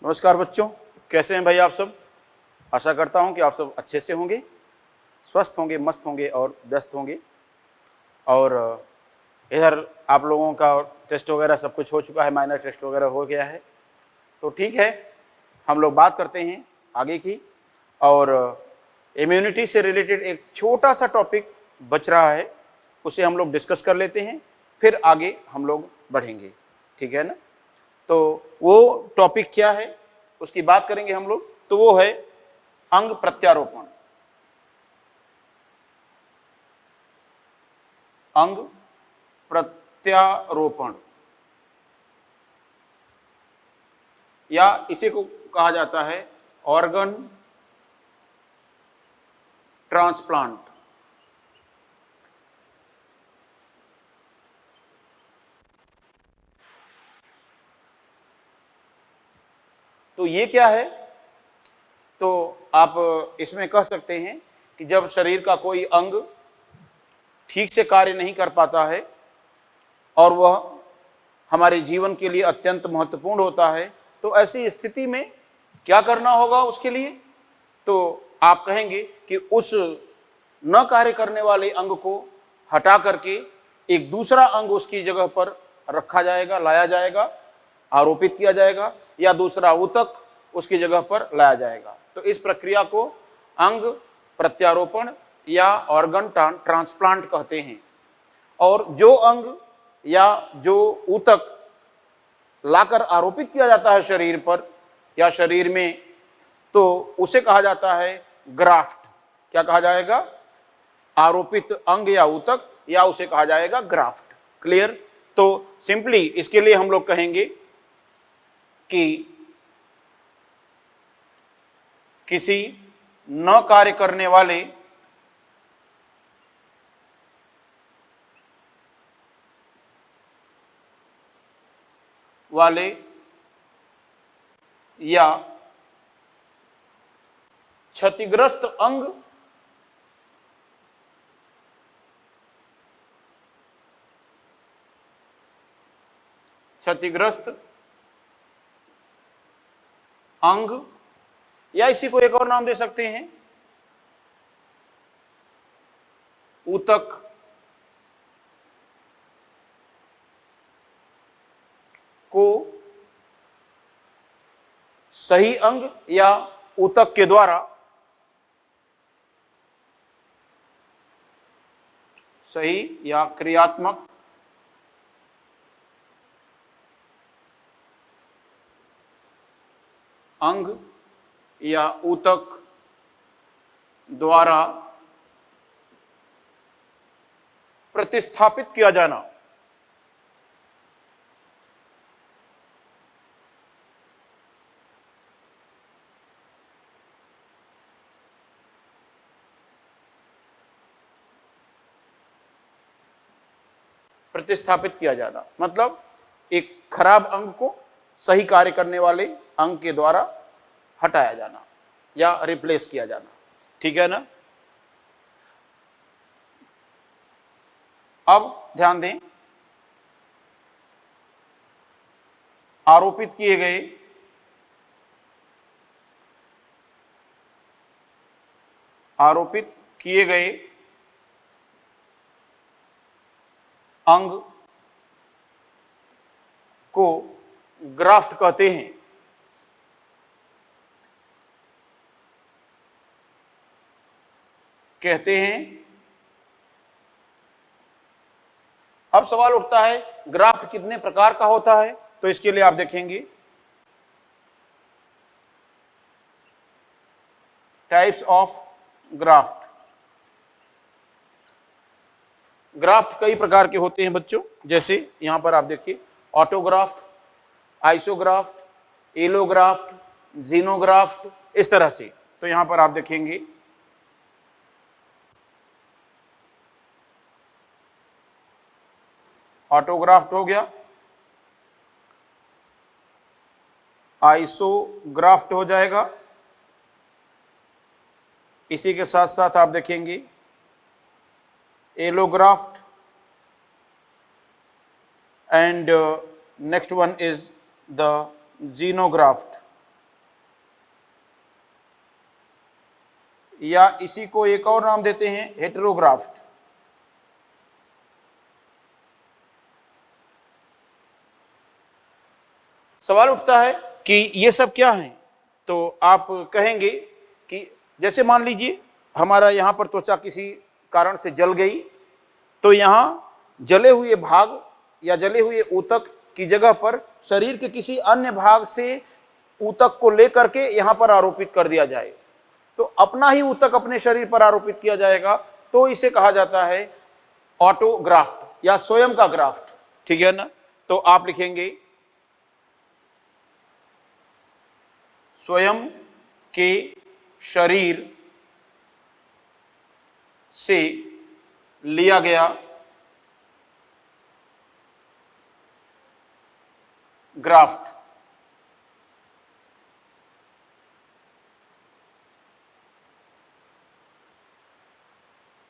नमस्कार बच्चों, कैसे हैं भाई आप सब। आशा करता हूं कि आप सब अच्छे से होंगे, स्वस्थ होंगे, मस्त होंगे और व्यस्त होंगे। और इधर आप लोगों का टेस्ट वगैरह सब कुछ हो चुका है, माइनर टेस्ट वगैरह हो गया है। तो ठीक है, हम लोग बात करते हैं आगे की। और इम्यूनिटी से रिलेटेड एक छोटा सा टॉपिक बच रहा है, उसे हम लोग डिस्कस कर लेते हैं, फिर आगे हम लोग बढ़ेंगे। ठीक है ना। तो वो टॉपिक क्या है उसकी बात करेंगे हम लोग। तो वो है अंग प्रत्यारोपण। अंग प्रत्यारोपण या इसे को कहा जाता है ऑर्गन ट्रांसप्लांट। तो ये क्या है, तो आप इसमें कह सकते हैं कि जब शरीर का कोई अंग ठीक से कार्य नहीं कर पाता है और वह हमारे जीवन के लिए अत्यंत महत्वपूर्ण होता है, तो ऐसी स्थिति में क्या करना होगा उसके लिए। तो आप कहेंगे कि उस न कार्य करने वाले अंग को हटा करके एक दूसरा अंग उसकी जगह पर रखा जाएगा, लाया जाएगा, आरोपित किया जाएगा, या दूसरा ऊतक उसकी जगह पर लाया जाएगा। तो इस प्रक्रिया को अंग प्रत्यारोपण या ऑर्गन ट्रांसप्लांट कहते हैं। और जो अंग या जो ऊतक लाकर आरोपित किया जाता है शरीर पर या शरीर में, तो उसे कहा जाता है ग्राफ्ट। क्या कहा जाएगा? आरोपित अंग या ऊतक, या उसे कहा जाएगा ग्राफ्ट। क्लियर। तो सिंपली इसके लिए हम लोग कहेंगे कि किसी न कार्य करने वाले या क्षतिग्रस्त अंग या इसी को एक और नाम दे सकते हैं ऊतक को सही अंग या ऊतक के द्वारा सही या क्रियात्मक अंग या ऊतक द्वारा प्रतिस्थापित किया जाना। प्रतिस्थापित किया जाना मतलब एक खराब अंग को सही कार्य करने वाले अंग के द्वारा हटाया जाना या रिप्लेस किया जाना। ठीक है ना। अब ध्यान दें, आरोपित किए गए अंग को ग्राफ्ट कहते हैं। अब सवाल उठता है ग्राफ्ट कितने प्रकार का होता है। तो इसके लिए आप देखेंगे टाइप्स ऑफ ग्राफ्ट। ग्राफ्ट कई प्रकार के होते हैं बच्चों, जैसे यहां पर आप देखिए ऑटोग्राफ्ट, आइसोग्राफ्ट, एलोग्राफ्ट, जीनोग्राफ्ट, इस तरह से। तो यहां पर आप देखेंगे ऑटोग्राफ्ट हो गया, आइसोग्राफ्ट हो जाएगा, इसी के साथ साथ आप देखेंगे allograft, and next one is the xenograft। या इसी को एक और नाम देते हैं हेटेरोग्राफ्ट। सवाल उठता है कि ये सब क्या है, तो आप कहेंगे कि जैसे मान लीजिए हमारा यहाँ पर त्वचा किसी कारण से जल गई, तो यहाँ जले हुए भाग या जले हुए ऊतक की जगह पर शरीर के किसी अन्य भाग से ऊतक को लेकर के यहाँ पर आरोपित कर दिया जाए, तो अपना ही ऊतक अपने शरीर पर आरोपित किया जाएगा, तो इसे कहा जाता है ऑटोग्राफ्ट या स्वयं का ग्राफ्ट। ठीक है ना, तो आप लिखेंगे स्वयं के शरीर से लिया गया ग्राफ्ट।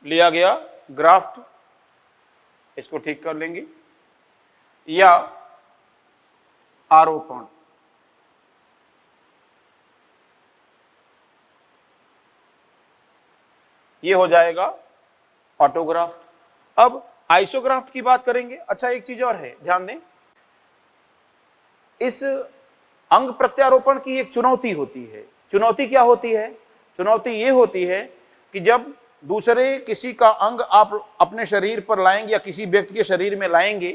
लिया गया ग्राफ्ट, इसको ठीक कर लेंगे, या आरोपण। ये हो जाएगा ऑटोग्राफ्ट। अब आइसोग्राफ्ट की बात करेंगे। अच्छा, एक चीज और है, ध्यान दें, इस अंग प्रत्यारोपण की एक चुनौती होती है। चुनौती क्या होती है? चुनौती ये होती है कि जब दूसरे किसी का अंग आप अपने शरीर पर लाएंगे या किसी व्यक्ति के शरीर में लाएंगे,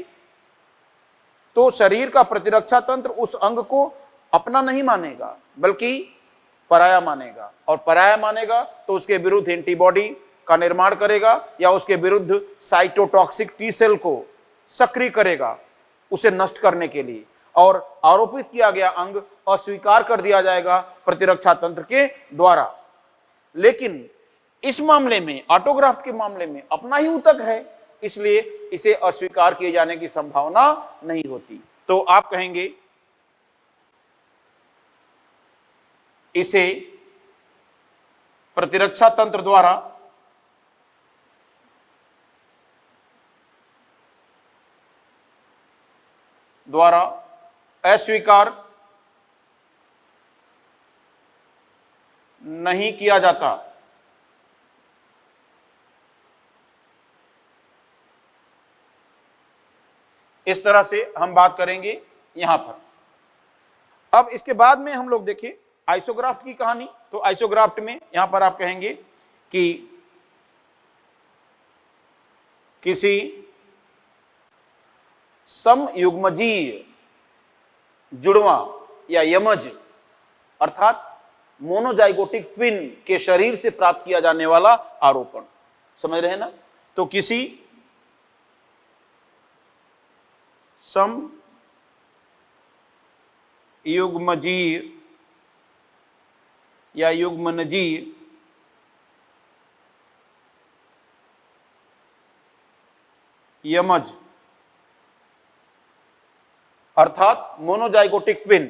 तो शरीर का प्रतिरक्षा तंत्र उस अंग को अपना नहीं मानेगा बल्कि पराया मानेगा, और पराया मानेगा तो उसके विरुद्ध एंटीबॉडी का निर्माण करेगा या उसके विरुद्ध साइटोटॉक्सिक टी सेल को सक्रिय करेगा उसे नष्ट करने के लिए, और आरोपित किया गया अंग अस्वीकार कर दिया जाएगा प्रतिरक्षा तंत्र के द्वारा। लेकिन इस मामले में, ऑटोग्राफ्ट के मामले में अपना ही ऊतक है, इसलिए इसे अस्वीकार किए जाने की संभावना नहीं होती। तो आप कहेंगे इसे प्रतिरक्षा तंत्र द्वारा अस्वीकार नहीं किया जाता। इस तरह से हम बात करेंगे यहां पर। अब इसके बाद में हम लोग देखें आइसोग्राफ्ट की कहानी। तो आइसोग्राफ्ट में यहां पर आप कहेंगे कि किसी समयुग्मजीय जुड़वा या यमज अर्थात मोनोजाइगोटिक ट्विन के शरीर से प्राप्त किया जाने वाला आरोपण। समझ रहे हैं ना? तो किसी समयुग्मजीय या युग्मनजीय यमज अर्थात मोनोजाइगोटिक ट्विन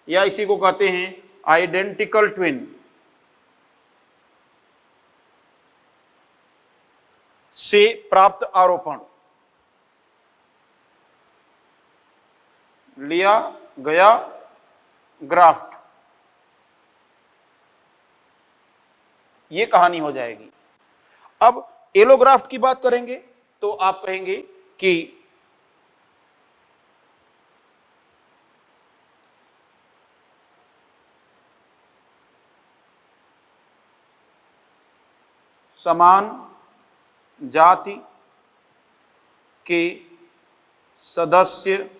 या इसी को कहते हैं आइडेंटिकल ट्विन से प्राप्त आरोपण, लिया गया ग्राफ्ट, ये कहानी हो जाएगी। अब एलोग्राफ्ट की बात करेंगे तो आप कहेंगे कि समान जाति के सदस्य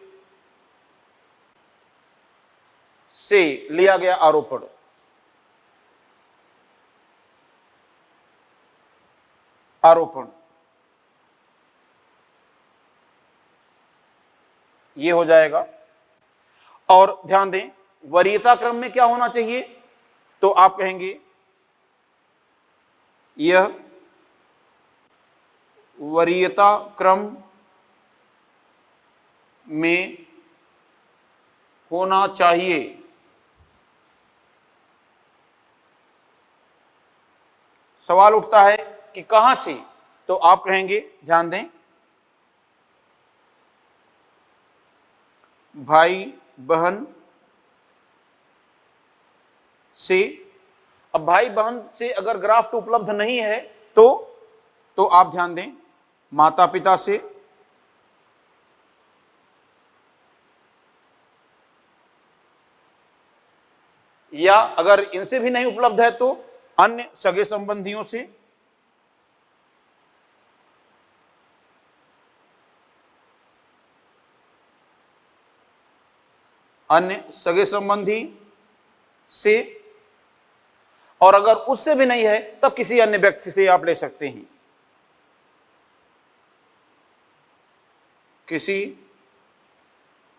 से लिया गया आरोपण, ये हो जाएगा। और ध्यान दें, वरीयता क्रम में क्या होना चाहिए? तो आप कहेंगे यह वरीयता क्रम में होना चाहिए। सवाल उठता है कि कहां से? तो आप कहेंगे, ध्यान दें, भाई बहन से। अब भाई बहन से अगर ग्राफ्ट उपलब्ध नहीं है तो आप ध्यान दें, माता पिता से, या अगर इनसे भी नहीं उपलब्ध है तो अन्य सगे संबंधियों से, अन्य सगे संबंधी से, और अगर उससे भी नहीं है तब किसी अन्य व्यक्ति से आप ले सकते हैं, किसी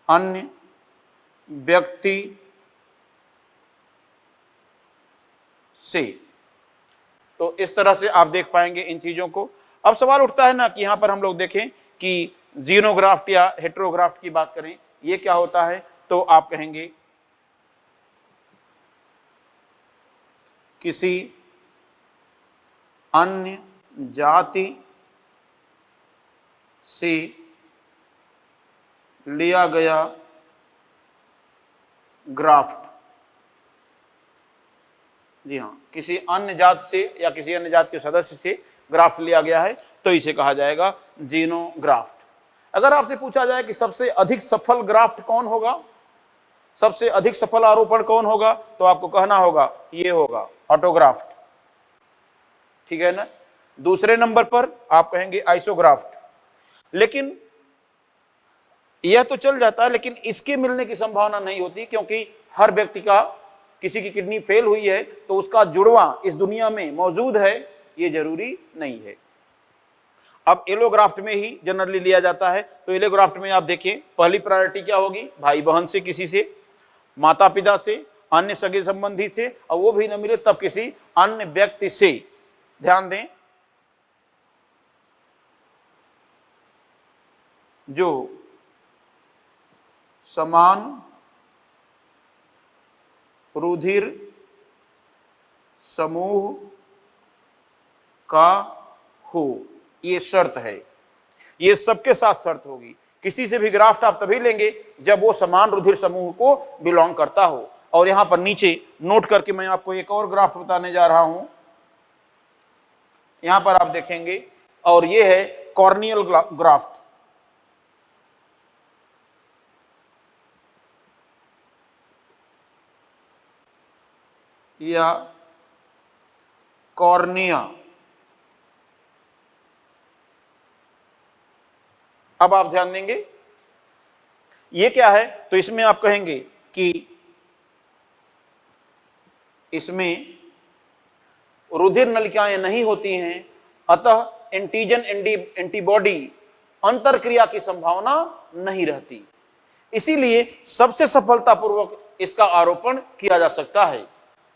अन्य व्यक्ति से। तो इस तरह से आप देख पाएंगे इन चीजों को। अब सवाल उठता है ना कि यहां पर हम लोग देखें कि जीनोग्राफ्ट या हेटेरोग्राफ्ट की बात करें, ये क्या होता है, तो आप कहेंगे किसी अन्य जाति से लिया गया ग्राफ्ट। जी हाँ, किसी अन्य जात से या किसी अन्य जात के सदस्य से ग्राफ्ट लिया गया है तो इसे कहा जाएगा जीनोग्राफ्ट। अगर आपसे पूछा जाए कि सबसे अधिक सफल ग्राफ्ट कौन होगा, सबसे अधिक सफल आरोपण कौन होगा, तो आपको कहना होगा ये होगा ऑटोग्राफ्ट, ठीक है ना। दूसरे नंबर पर आप कहेंगे आइसोग्राफ्ट। लेकिन यह तो चल जाता है, लेकिन इसके मिलने की संभावना नहीं होती, क्योंकि हर व्यक्ति का, किसी की किडनी फेल हुई है तो उसका जुड़वा इस दुनिया में मौजूद है, ये जरूरी नहीं है। अब एलोग्राफ्ट में ही जनरली लिया जाता है। तो एलोग्राफ्ट में आप देखिए पहली प्रायोरिटी क्या होगी, भाई बहन से, किसी से, माता पिता से, अन्य सगे संबंधी से, और वो भी न मिले तब किसी अन्य व्यक्ति से। ध्यान दें, जो समान रुधिर समूह का हो, ये शर्त है। ये सबके साथ शर्त होगी। किसी से भी ग्राफ्ट आप तभी लेंगे जब वो समान रुधिर समूह को बिलोंग करता हो। और यहां पर नीचे नोट करके मैं आपको एक और ग्राफ्ट बताने जा रहा हूं, यहां पर आप देखेंगे, और ये है कॉर्नियल ग्राफ्ट। या कॉर्निया। अब आप ध्यान देंगे ये क्या है, तो इसमें आप कहेंगे कि इसमें रुधिर नलिकाएं नहीं होती हैं, अतः एंटीजन एंटीबॉडी अंतरक्रिया की संभावना नहीं रहती, इसीलिए सबसे सफलतापूर्वक इसका आरोपण किया जा सकता है।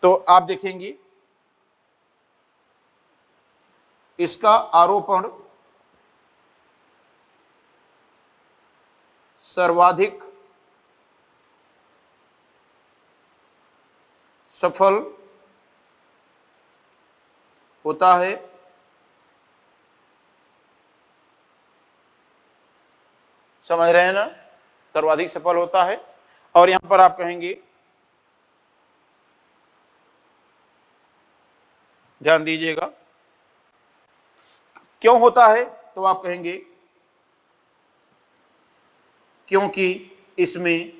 तो आप देखेंगे इसका आरोपण सर्वाधिक सफल होता है समझ रहे हैं ना, सर्वाधिक सफल होता है। और यहां पर आप कहेंगे, ध्यान दीजिएगा, क्यों होता है, तो आप कहेंगे क्योंकि इसमें,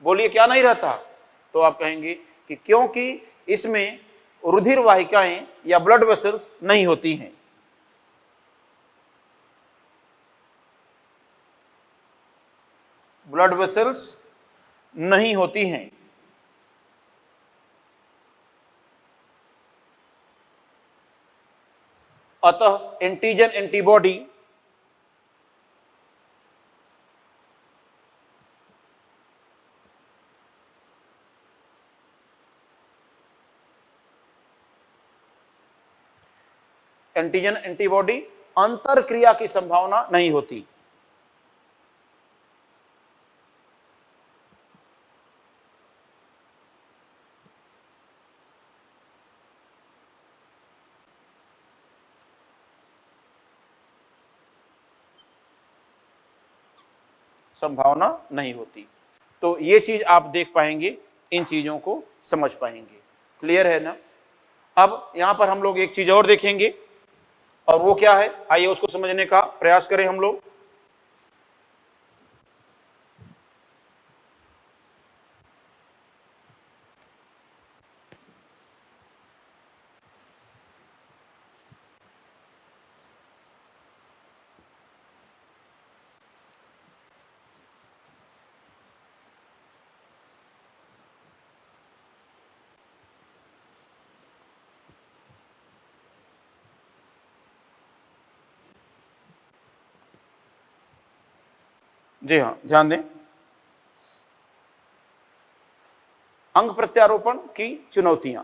बोलिए क्या नहीं रहता, तो आप कहेंगे कि क्योंकि इसमें रुधिर वाहिकाएं या ब्लड वेसल्स नहीं होती हैं। ब्लड वेसल्स नहीं होती हैं, अतः एंटीजन एंटीबॉडी एंटीजन एंटीबॉडी अंतरक्रिया की संभावना नहीं होती। संभावना नहीं होती। तो ये चीज आप देख पाएंगे, इन चीजों को समझ पाएंगे। क्लियर है ना? अब यहां पर हम लोग एक चीज और देखेंगे, और वो क्या है, आइए उसको समझने का प्रयास करें हम लोग। जी हाँ, ध्यान दें, अंग प्रत्यारोपण की चुनौतियां।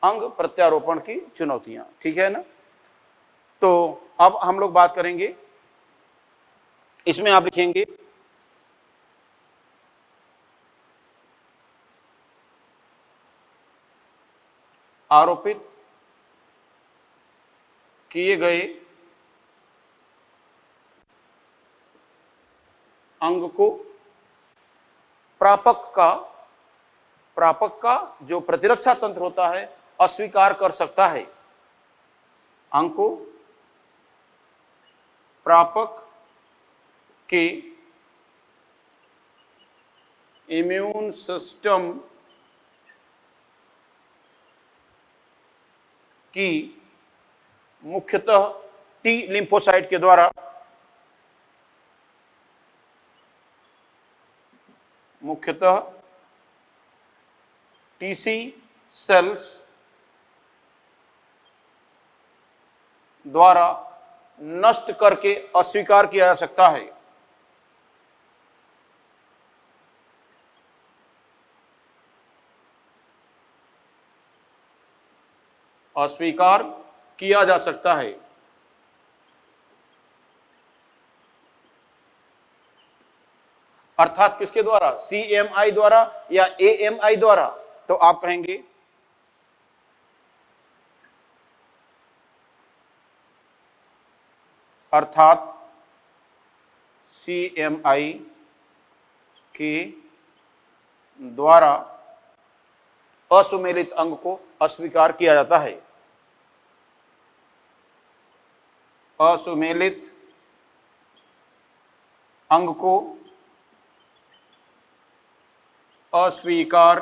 अंग प्रत्यारोपण की चुनौतियां, ठीक है ना? तो अब हम लोग बात करेंगे, इसमें आप लिखेंगे आरोपित किए गए अंग को प्रापक का जो प्रतिरक्षा तंत्र होता है अस्वीकार कर सकता है। अंग को प्रापक के इम्यून सिस्टम की मुख्यतः टी लिम्फोसाइट के द्वारा टीसी सेल्स द्वारा नष्ट करके अस्वीकार किया जा सकता है। अस्वीकार किया जा सकता है। अर्थात किसके द्वारा? CMI द्वारा या AMI द्वारा? तो आप कहेंगे अर्थात CMI के द्वारा असुमेलित अंग को अस्वीकार किया जाता है। असुमेलित अंग को अस्वीकार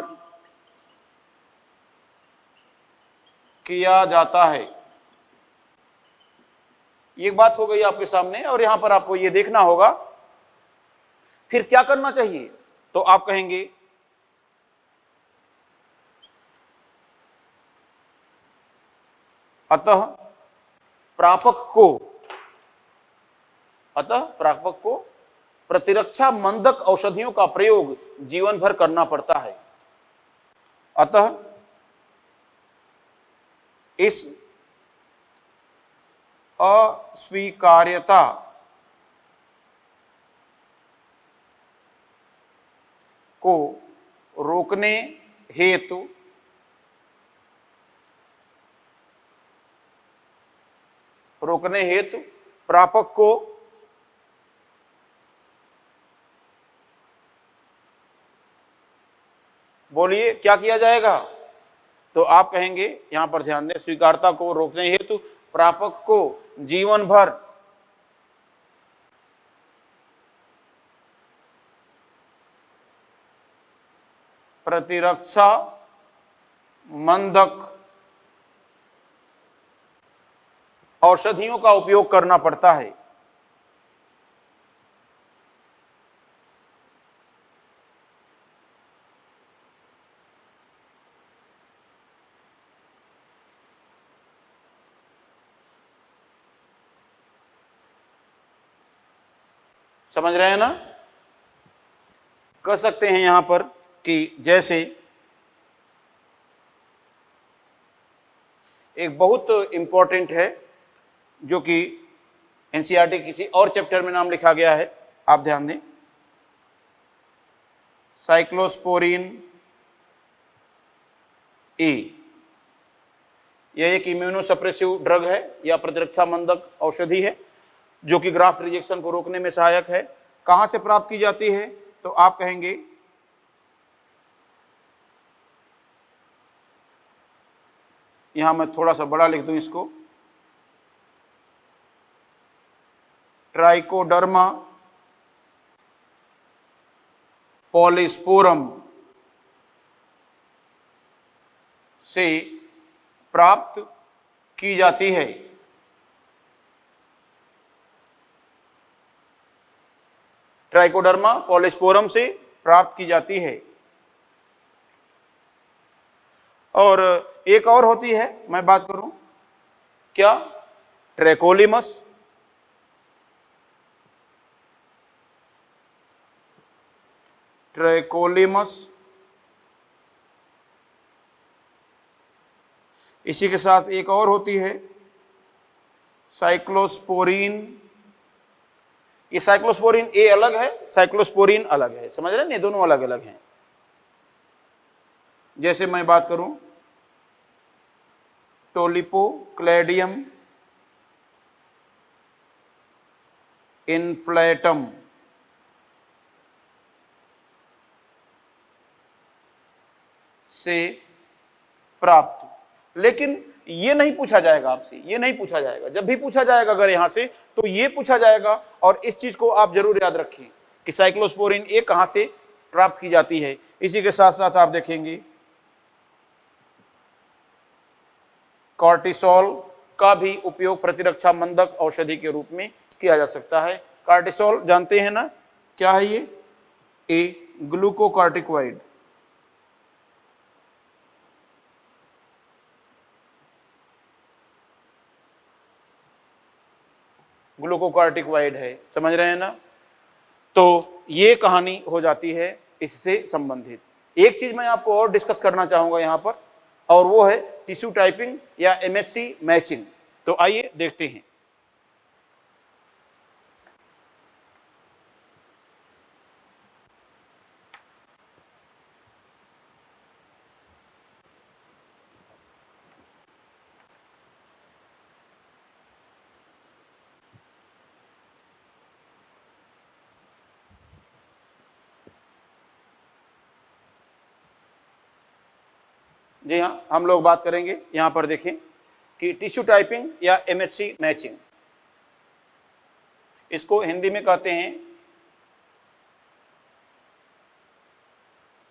किया जाता है। ये बात हो गई आपके सामने, और यहां पर आपको ये देखना होगा फिर क्या करना चाहिए। तो आप कहेंगे अतः प्रापक को प्रतिरक्षा मंदक औषधियों का प्रयोग जीवन भर करना पड़ता है। अतः इस अस्वीकार्यता को रोकने हेतु प्रापक को बोलिए क्या किया जाएगा? तो आप कहेंगे, यहां पर ध्यान दें, स्वीकारता को रोकने हेतु प्रापक को जीवन भर प्रतिरक्षा मंदक औषधियों का उपयोग करना पड़ता है। समझ रहे हैं ना? कह सकते हैं यहां पर कि जैसे एक बहुत इंपॉर्टेंट है, जो कि एनसीईआरटी किसी और चैप्टर में नाम लिखा गया है, आप ध्यान दें। साइक्लोस्पोरिन ए, यह एक इम्यूनोसप्रेसिव ड्रग है या प्रतिरक्षा मंदक औषधि है, जो कि ग्राफ्ट रिजेक्शन को रोकने में सहायक है। कहां से प्राप्त की जाती है? तो आप कहेंगे यहां मैं थोड़ा सा बड़ा लिख दूं इसको, ट्राइकोडर्मा पॉलीस्पोरम से प्राप्त की जाती है। ट्राइकोडर्मा पॉलीस्पोरम से प्राप्त की जाती है। और एक और होती है, मैं बात करूं क्या, ट्रैकोलिमस। ट्रैकोलिमस, इसी के साथ एक और होती है साइक्लोस्पोरिन। ये साइक्लोस्पोरिन ए अलग है, साइक्लोस्पोरिन अलग है, समझ रहे हैं? ये दोनों अलग अलग हैं। जैसे मैं बात करूं टोलिपोक्लैडियम इन्फ्लेटम से प्राप्त, लेकिन ये नहीं पूछा जाएगा आपसे, ये नहीं पूछा जाएगा। जब भी पूछा जाएगा अगर यहां से, तो ये पूछा जाएगा। और इस चीज को आप जरूर याद रखें कि साइक्लोस्पोरिन ए कहां से प्राप्त की जाती है। इसी के साथ साथ आप देखेंगे कॉर्टिसोल का भी उपयोग प्रतिरक्षा मंदक औषधि के रूप में किया जा सकता है। कॉर्टिसोल जानते हैं ना, क्या है ये? ए ग्लूकोकॉर्टिकोइड। ग्लूकोकॉर्टिकोइड है, समझ रहे हैं ना? तो ये कहानी हो जाती है इससे संबंधित। एक चीज मैं आपको और डिस्कस करना चाहूंगा यहां पर, और वो है टिश्यू टाइपिंग या एमएचसी मैचिंग। तो आइए देखते हैं। जी हाँ, हम लोग बात करेंगे यहां पर, देखें कि टिश्यू टाइपिंग या एमएचसी मैचिंग, इसको हिंदी में कहते हैं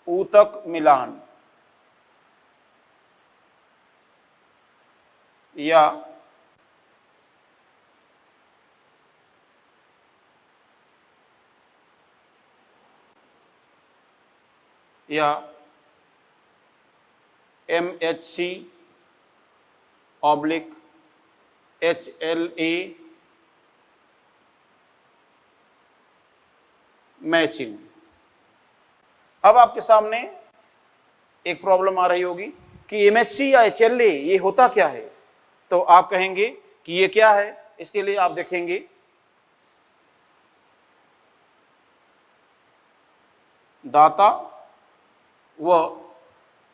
ऊतक मिलान या MHC ऑब्लिक HLA मैचिंग। अब आपके सामने एक प्रॉब्लम आ रही होगी कि MHC या HLA ये होता क्या है? तो आप कहेंगे कि ये क्या है। इसके लिए आप देखेंगे दाता व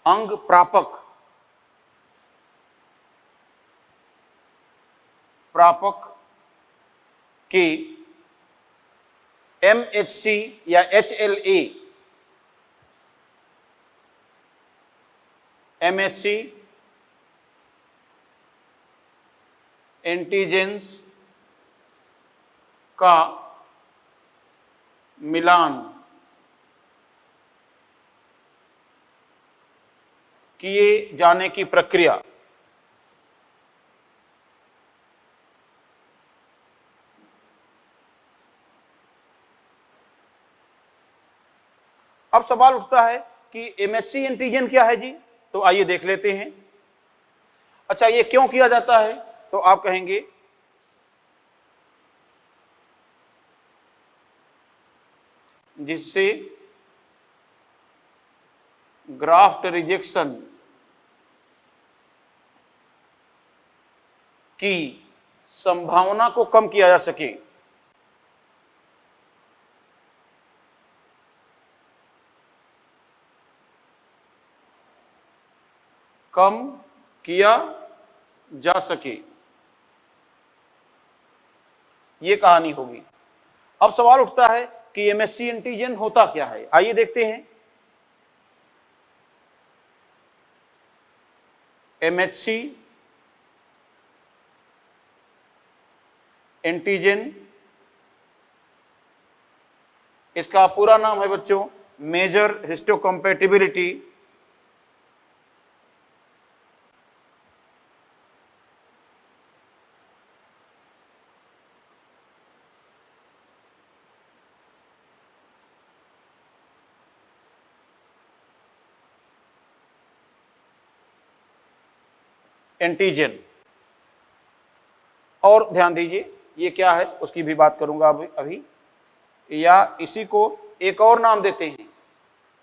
अंग प्रापक के MHC या HLA, MHC एंटीजेंस का मिलान किए जाने की प्रक्रिया अब सवाल उठता है कि MHC एंटीजन क्या है जी? तो आइए देख लेते हैं। अच्छा, ये क्यों किया जाता है? तो आप कहेंगे जिससे ग्राफ्ट रिजेक्शन की संभावना को कम किया जा सके। कम किया जा सके, ये कहानी होगी। अब सवाल उठता है कि एमएचसी एंटीजन होता क्या है, आइए देखते हैं। एमएचसी एंटीजन, इसका पूरा नाम है बच्चों मेजर हिस्टोकम्पैटिबिलिटी एंटीजन। और ध्यान दीजिए ये क्या है उसकी भी बात करूंगा अभी। या इसी को एक और नाम देते हैं,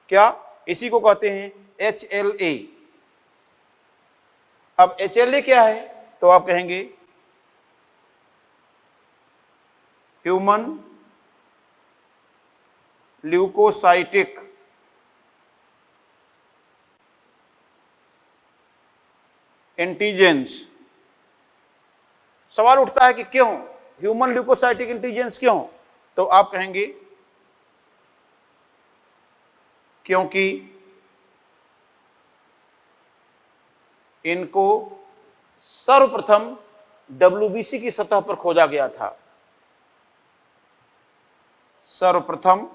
क्या, इसी को कहते हैं HLA। अब HLA क्या है तो आप कहेंगे ह्यूमन ल्यूकोसाइटिक एंटीजेंस। सवाल उठता है कि क्यों ह्यूमन ल्यूकोसाइटिक एंटीजेंस, क्यों, तो आप कहेंगे क्योंकि इनको सर्वप्रथम WBC की सतह पर खोजा गया था। सर्वप्रथम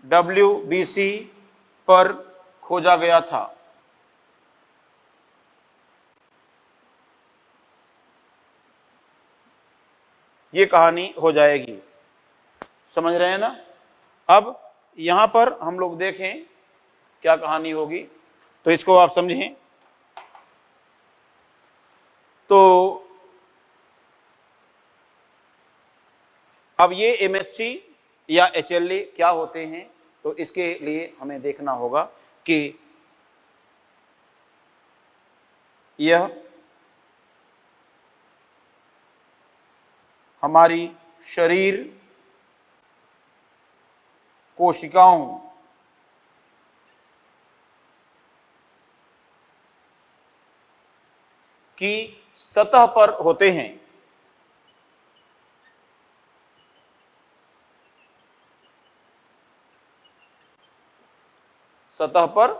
WBC पर खोजा गया था। ये कहानी हो जाएगी, समझ रहे हैं ना। अब यहां पर हम लोग देखें क्या कहानी होगी, तो इसको आप समझें। तो अब ये MHC या HLA क्या होते हैं, तो इसके लिए हमें देखना होगा कि यह हमारी शरीर कोशिकाओं की सतह पर होते हैं। सतह पर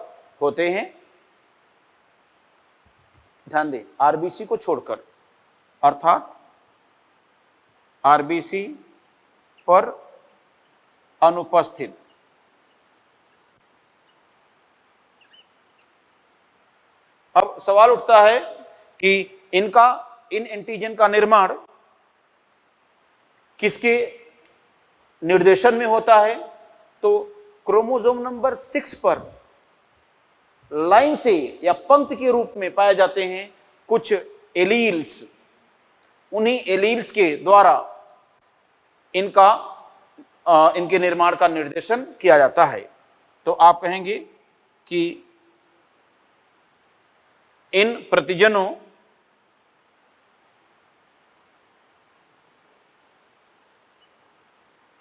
होते हैं, ध्यान दें RBC को छोड़कर, अर्थात RBC पर अनुपस्थित। अब सवाल उठता है कि इन एंटीजन का निर्माण किसके निर्देशन में होता है, तो क्रोमोसोम नंबर 6 पर लाइन से या पंक्ति के रूप में पाए जाते हैं कुछ एलील्स। उन्हीं एलील्स के द्वारा इनके निर्माण का निर्देशन किया जाता है। तो आप कहेंगे कि इन प्रतिजनों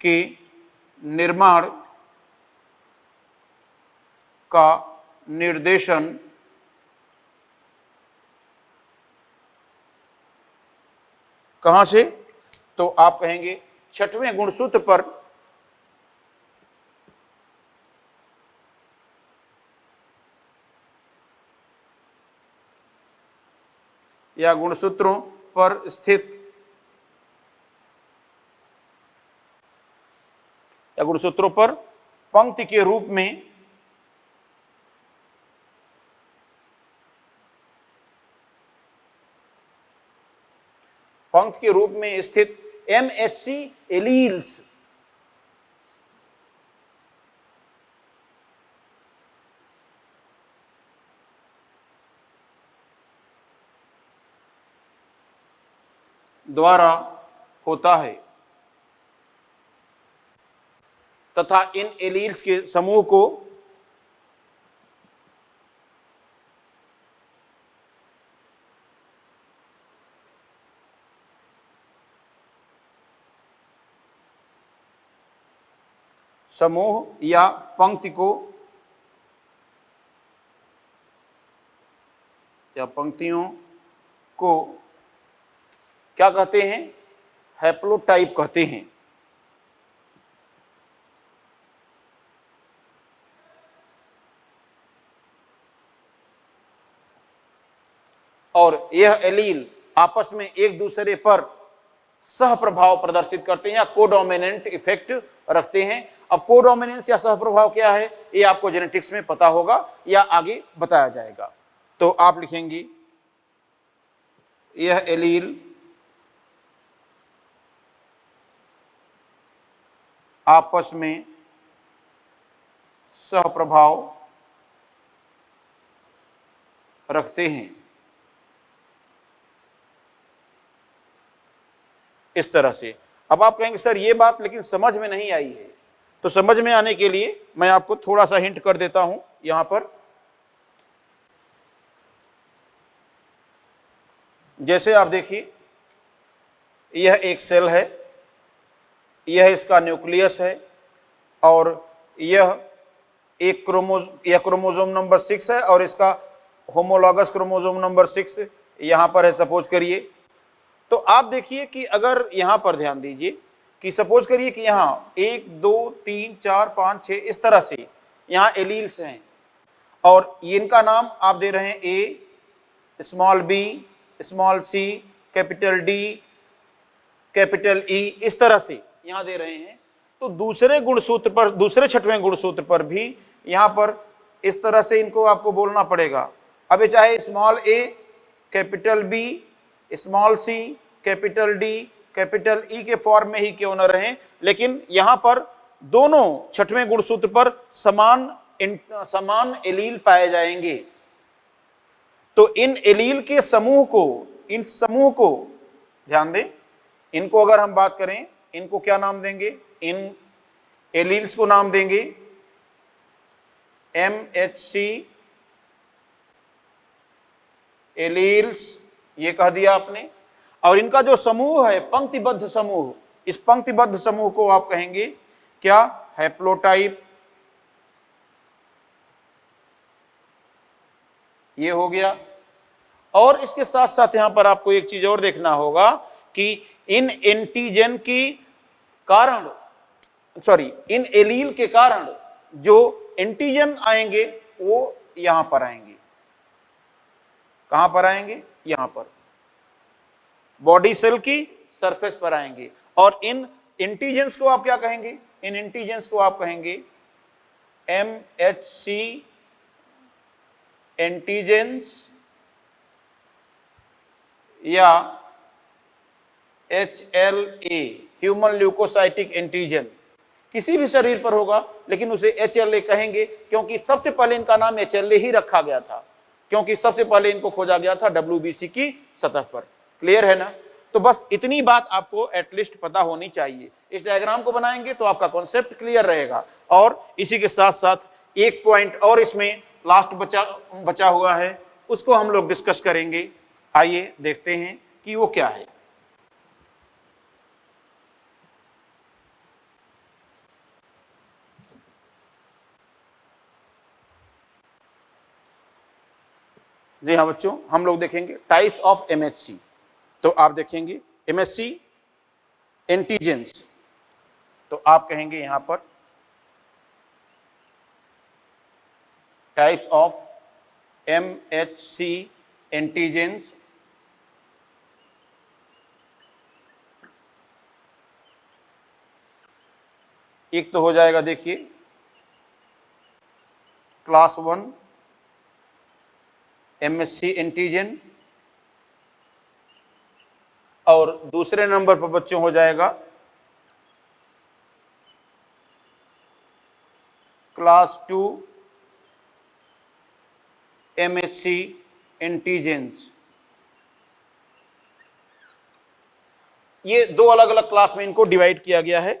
के निर्माण का निर्देशन कहां से, तो आप कहेंगे 6वें गुणसूत्र पर या गुणसूत्रों पर स्थित या गुणसूत्रों पर पंक्ति के रूप में स्थित MHC एलील्स द्वारा होता है तथा इन एलील्स के समूह को समूह या पंक्ति को या पंक्तियों को क्या कहते हैं? हैप्लोटाइप कहते हैं। और यह एलील आपस में एक दूसरे पर सह प्रभाव प्रदर्शित करते हैं या कोडोमिनेंट इफेक्ट रखते हैं। अब कोडोमिनेंस या सह प्रभाव क्या है, ये आपको जेनेटिक्स में पता होगा या आगे बताया जाएगा। तो आप लिखेंगे यह एलील आपस में सह प्रभाव रखते हैं। इस तरह से। अब आप कहेंगे सर ये बात लेकिन समझ में नहीं आई है, तो समझ में आने के लिए मैं आपको थोड़ा सा हिंट कर देता हूं। यहां पर जैसे आप देखिए, यह एक सेल है, यह इसका न्यूक्लियस है, और यह क्रोमोसोम नंबर 6 है, और इसका होमोलॉगस क्रोमोसोम नंबर 6 यहां पर है, सपोज करिए। तो आप देखिए कि अगर यहां पर ध्यान दीजिए कि सपोज करिए कि यहां 1 2 3 4 5 6 इस तरह से यहां एलील्स हैं, और इनका नाम आप दे रहे हैं ए, small B, small C, capital D, capital E, इस तरह से यहां दे रहे हैं। तो दूसरे गुणसूत्र पर, दूसरे छठवें गुणसूत्र पर भी यहां पर इस तरह से इनको आपको बोलना पड़ेगा। अब चाहे स्मॉल ए, capital B, small C, capital D, capital E के फॉर्म में ही क्यों न रहें, लेकिन यहां पर दोनों छठवें गुणसूत्र पर समान एलील पाए जाएंगे। तो इन एलील के समूह को, इन समूह को ध्यान दें, इनको अगर हम बात करें, इनको क्या नाम देंगे? इन एलील्स को नाम देंगे MHC एलील्स, ये कह दिया आपने। और इनका जो समूह है, पंक्तिबद्ध समूह, इस पंक्तिबद्ध समूह को आप कहेंगे क्या? हैप्लोटाइप। ये हो गया। और इसके साथ साथ यहां पर आपको एक चीज और देखना होगा कि इन एंटीजन की कारण, सॉरी, इन एलील के कारण जो एंटीजन आएंगे वो यहां पर आएंगे। कहां पर आएंगे? यहां पर बॉडी सेल की सरफेस पर आएंगे। और इन एंटीजेंस को आप क्या कहेंगे? इन एंटीजेंस को आप कहेंगे MHC एंटीजेंस या HLA ह्यूमन ल्यूकोसाइटिक एंटीजन। किसी भी शरीर पर होगा लेकिन उसे HLA कहेंगे, क्योंकि सबसे पहले इनका नाम HLA ही रखा गया था, क्योंकि सबसे पहले इनको खोजा गया था WBC की सतह पर। क्लियर है ना? तो बस इतनी बात आपको एटलीस्ट पता होनी चाहिए। इस डायग्राम को बनाएंगे तो आपका कॉन्सेप्ट क्लियर रहेगा। और इसी के साथ साथ एक पॉइंट और इसमें लास्ट बचा हुआ है, उसको हम लोग डिस्कस करेंगे। आइए देखते हैं कि वो क्या है। जी हाँ बच्चों, हम लोग देखेंगे टाइप्स ऑफ MHC। तो आप देखेंगे MHC एंटीजेंस, तो आप कहेंगे यहां पर टाइप्स ऑफ MHC एंटीजेंस। एक तो हो जाएगा, देखिए, क्लास 1 MHC एंटीजन, और दूसरे नंबर पर बच्चों हो जाएगा क्लास 2 MHC एंटीजेंस। ये दो अलग अलग क्लास में इनको डिवाइड किया गया है।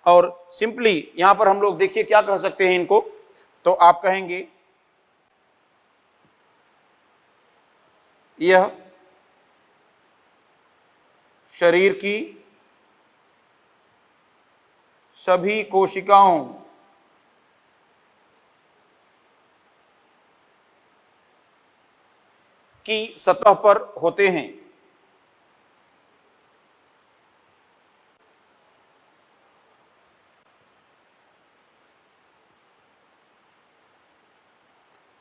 और सिंपली यहां पर हम लोग देखिए क्या कह सकते हैं इनको। तो आप कहेंगे यह शरीर की सभी कोशिकाओं की सतह पर होते हैं।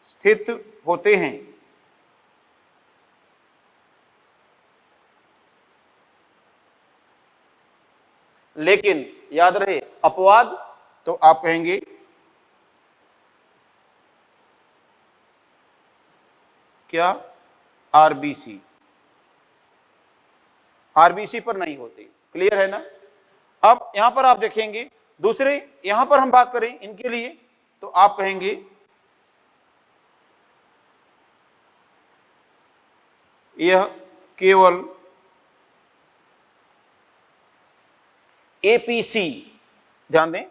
स्थित होते हैं। लेकिन याद रहे अपवाद, तो आप कहेंगे क्या, आरबीसी, आरबीसी पर नहीं होती। क्लियर है ना। अब यहां पर आप देखेंगे दूसरे, यहां पर हम बात करें इनके लिए, तो आप कहेंगे यह केवल एपीसी, ध्यान दें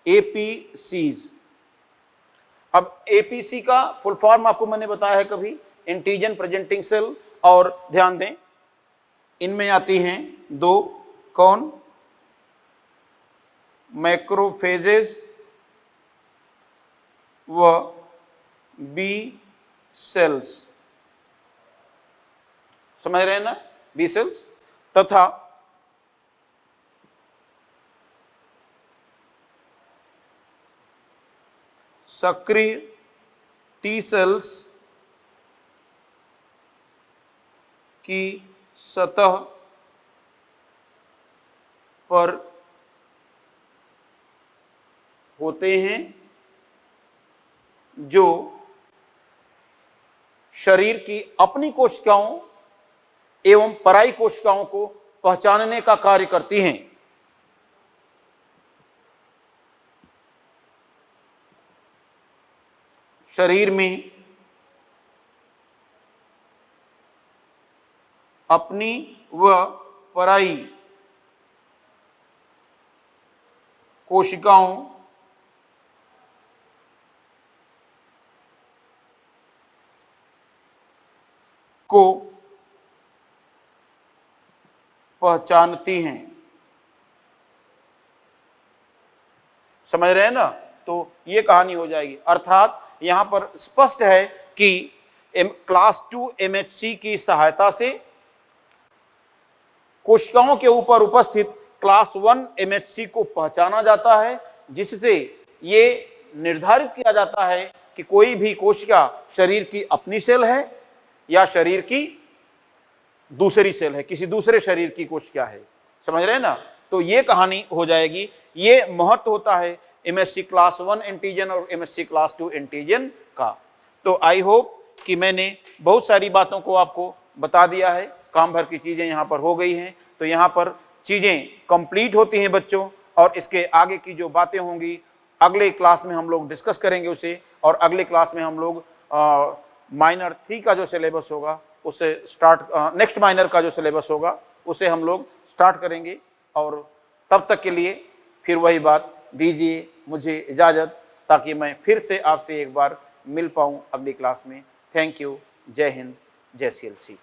एपीसीज। अब एपीसी का फुल फॉर्म आपको मैंने बताया है कभी, एंटीजन प्रेजेंटिंग सेल, और ध्यान दें इनमें आती हैं दो, कौन, मैक्रोफेजेस व बी सेल्स, समझ रहे हैं ना, बी सेल्स, तथा सक्रिय टी सेल्स की सतह पर होते हैं, जो शरीर की अपनी कोशिकाओं एवं पराई कोशिकाओं को पहचानने का कार्य करती हैं। शरीर में अपनी व पराई कोशिकाओं को पहचानती हैं। समझ रहे हैं ना। तो ये कहानी हो जाएगी। अर्थात यहां पर स्पष्ट है कि क्लास 2 एमएचसी की सहायता से कोशिकाओं के ऊपर उपस्थित क्लास 1 एमएचसी को पहचाना जाता है, जिससे ये निर्धारित किया जाता है कि कोई भी कोशिका शरीर की अपनी सेल है या शरीर की दूसरी सेल है, किसी दूसरे शरीर की कोशिका है। समझ रहे हैं ना। तो ये कहानी हो जाएगी। ये महत्व होता है एमएचसी क्लास 1 एंटीजन और एमएचसी क्लास 2 एंटीजन का। तो आई होप कि मैंने बहुत सारी बातों को आपको बता दिया है, काम भर की चीजें यहाँ पर हो गई हैं। तो यहाँ पर चीजें कंप्लीट होती हैं बच्चों, और इसके आगे की जो बातें होंगी अगले क्लास में हम लोग डिस्कस करेंगे उसे, और अगले क्लास में हम लोग माइनर 3 का जो सिलेबस होगा उसे स्टार्ट, नेक्स्ट माइनर का जो सिलेबस होगा उसे हम लोग स्टार्ट करेंगे। और तब तक के लिए फिर वही बात, दीजिए मुझे इजाज़त, ताकि मैं फिर से आपसे एक बार मिल पाऊँ अगली क्लास में। Thank you. जय हिंद, जय CLC।